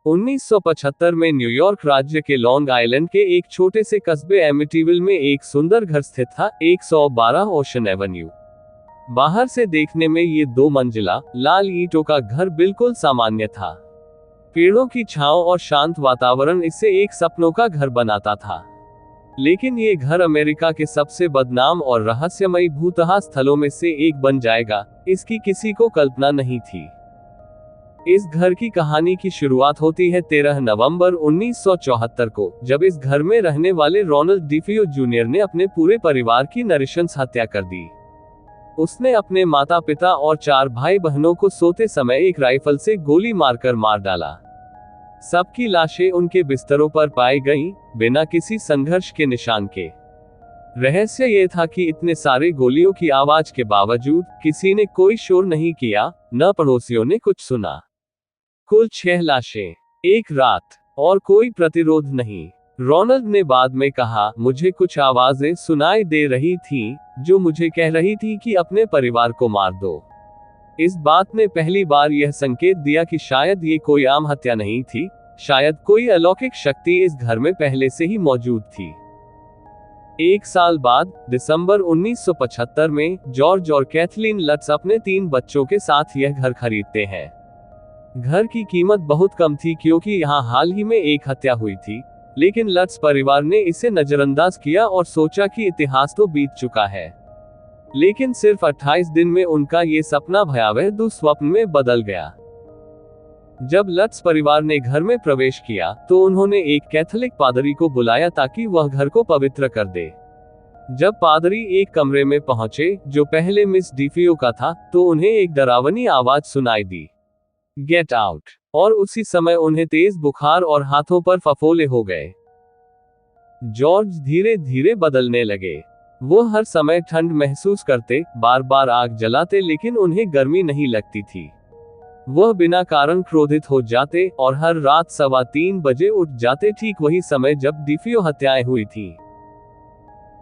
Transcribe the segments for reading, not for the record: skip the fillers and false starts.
1975 में न्यूयॉर्क राज्य के लॉन्ग आइलैंड के एक छोटे से कस्बे एमिटीविल में एक सुंदर घर स्थित था, 112 ओशन एवेन्यू। बाहर से देखने में ये 2 मंजिला लाल ईंटों का घर बिल्कुल सामान्य था। पेड़ों की छांव और शांत वातावरण इसे एक सपनों का घर बनाता था। लेकिन ये घर अमेरिका के सबसे बदनाम और रहस्यमयी भूतहा स्थलों में से एक बन जाएगा, इसकी किसी को कल्पना नहीं थी। इस घर की कहानी की शुरुआत होती है 13 नवंबर 1974 को, जब इस घर में रहने वाले रोनाल्ड डिफियो जूनियर ने अपने पूरे परिवार की नृशंस हत्या कर दी। उसने अपने माता पिता और 4 भाई बहनों को सोते समय एक राइफल से गोली मारकर मार डाला। सबकी लाशें उनके बिस्तरों पर पाई गईं, बिना किसी संघर्ष के निशान के। रहस्य ये था कि इतने सारे गोलियों की आवाज के बावजूद किसी ने कोई शोर नहीं किया, न पड़ोसियों ने कुछ सुना। कुल 6 लाशें, एक रात, और कोई प्रतिरोध नहीं। रोनाल्ड ने बाद में कहा, मुझे कुछ आवाजें सुनाई दे रही थीं, जो मुझे कह रही थी कि अपने परिवार को मार दो। इस बात ने पहली बार यह संकेत दिया कि शायद ये कोई आम हत्या नहीं थी, शायद कोई अलौकिक शक्ति इस घर में पहले से ही मौजूद थी। 1 साल बाद, दिसंबर 1975 में, जॉर्ज और कैथलीन लट्स अपने 3 बच्चों के साथ यह घर खरीदते हैं। घर की कीमत बहुत कम थी क्योंकि यहाँ हाल ही में एक हत्या हुई थी, लेकिन लट्स परिवार ने इसे नजरअंदाज किया और सोचा कि इतिहास तो बीत चुका है। लेकिन सिर्फ 28 दिन में उनका ये सपना भयावह दुस्वप्न में बदल गया। जब लट्स परिवार ने घर में प्रवेश किया, तो उन्होंने एक कैथोलिक पादरी को बुलाया ताकि वह घर को पवित्र कर दे। जब पादरी एक कमरे में पहुंचे, जो पहले मिस डिफियो का था, तो उन्हें एक डरावनी आवाज सुनाई दी, गेट आउट, और उसी समय उन्हें तेज बुखार और हाथों पर फफोले हो गए। जॉर्ज धीरे धीरे बदलने लगे। वो हर समय ठंड महसूस करते, बार बार आग जलाते, लेकिन उन्हें गर्मी नहीं लगती थी। वह बिना कारण क्रोधित हो जाते और हर रात 3:15 बजे उठ जाते, ठीक वही समय जब डिफियो हत्याएं हुई थी।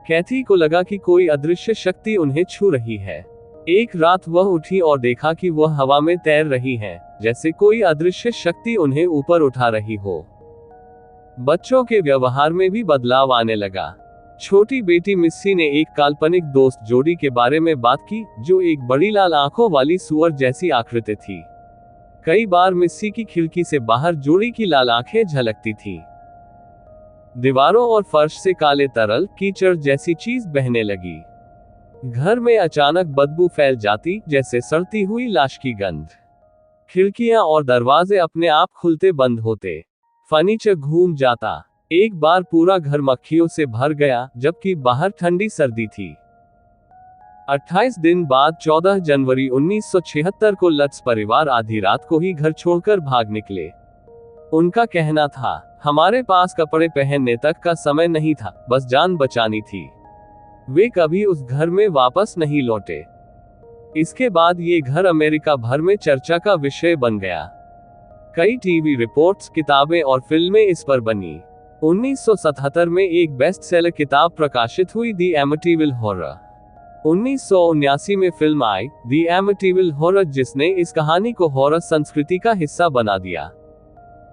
कैथी को लगा कि कोई अदृश्य शक्ति उन्हें छू रही है। एक रात वह उठी और देखा कि वह हवा में तैर रही हैं, जैसे कोई अदृश्य शक्ति उन्हें ऊपर उठा रही हो। बच्चों के व्यवहार में भी बदलाव आने लगा। छोटी बेटी मिस्सी ने एक काल्पनिक दोस्त जोड़ी के बारे में बात की, जो एक बड़ी लाल आंखों वाली सुअर जैसी आकृति थी। कई बार मिस्सी की खिड़की से बाहर जोड़ी की लाल आंखें झलकती थीं। दीवारों और फर्श से काले तरल कीचड़ जैसी चीज बहने लगी। घर में अचानक बदबू फैल जाती, जैसे सड़ती हुई लाश की गंध। खिड़कियां और दरवाजे अपने आप खुलते बंद होते। फर्नीचर घूम जाता। एक बार पूरा घर मक्खियों से भर गया, जबकि बाहर ठंडी सर्दी थी। 28 दिन बाद 14 जनवरी 1976 को लट्स परिवार आधी रात को ही घर छोड़कर भाग निकले। उनका कहना था, हमारे पास कपड़े पहनने तक का समय नहीं था, बस जान बचानी थी। वे कभी उस घर में वापस नहीं लौटे। इसके बाद ये घर अमेरिका भर में चर्चा का विषय बन गया। कई टीवी रिपोर्ट्स, किताबें और फिल्में इस पर बनी। 1977 में एक बेस्टसेलर किताब प्रकाशित हुई, द एमिटीविल हॉरर। 1979 में film I, the Amityville horror, जिसने इस कहानी को हॉरर संस्कृति का हिस्सा बना दिया।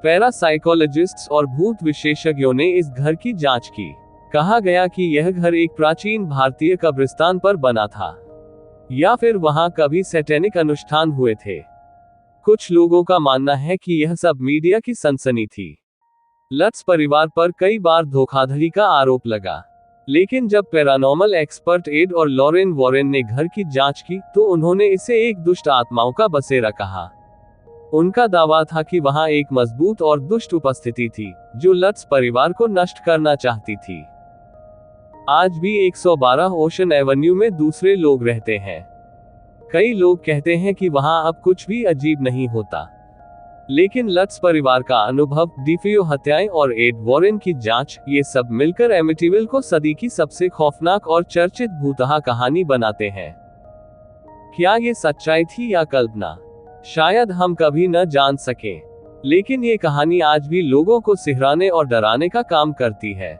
पैरासाइकोलॉजिस्ट्स और भूत विशेषज्ञों ने इस घर की जांच की। कहा गया कि यह घर एक प्राचीन भारतीय कब्रिस्तान पर बना था, या फिर वहां कभी सैटेनिक अनुष्ठान हुए थे। कुछ लोगों का मानना है कि यह सब मीडिया की सनसनी थी। लट्स परिवार पर कई बार धोखाधड़ी का आरोप लगा, लेकिन जब पैरानॉर्मल एक्सपर्ट एड और लॉरेन वॉरेन ने घर की जांच की, तो उन्होंने इसे एक दुष्ट आत्माओं का बसेरा कहा। उनका दावा था कि वहां एक मजबूत और दुष्ट उपस्थिति थी, जो लट्स परिवार को नष्ट करना चाहती थी। आज भी 112 ओशन एवेन्यू में दूसरे लोग रहते हैं। कई लोग कहते हैं कि वहां अब कुछ भी अजीब नहीं होता, लेकिन लट्स परिवार का अनुभव, डिफियो हत्याएं और एड वॉरेन की जांच, ये सब मिलकर एमिटीविल को सदी की सबसे खौफनाक और चर्चित भूतहा कहानी बनाते हैं। क्या ये सच्चाई थी या कल्पना? शायद हम कभी न जान सके, लेकिन ये कहानी आज भी लोगों को सिहराने और डराने का काम करती है।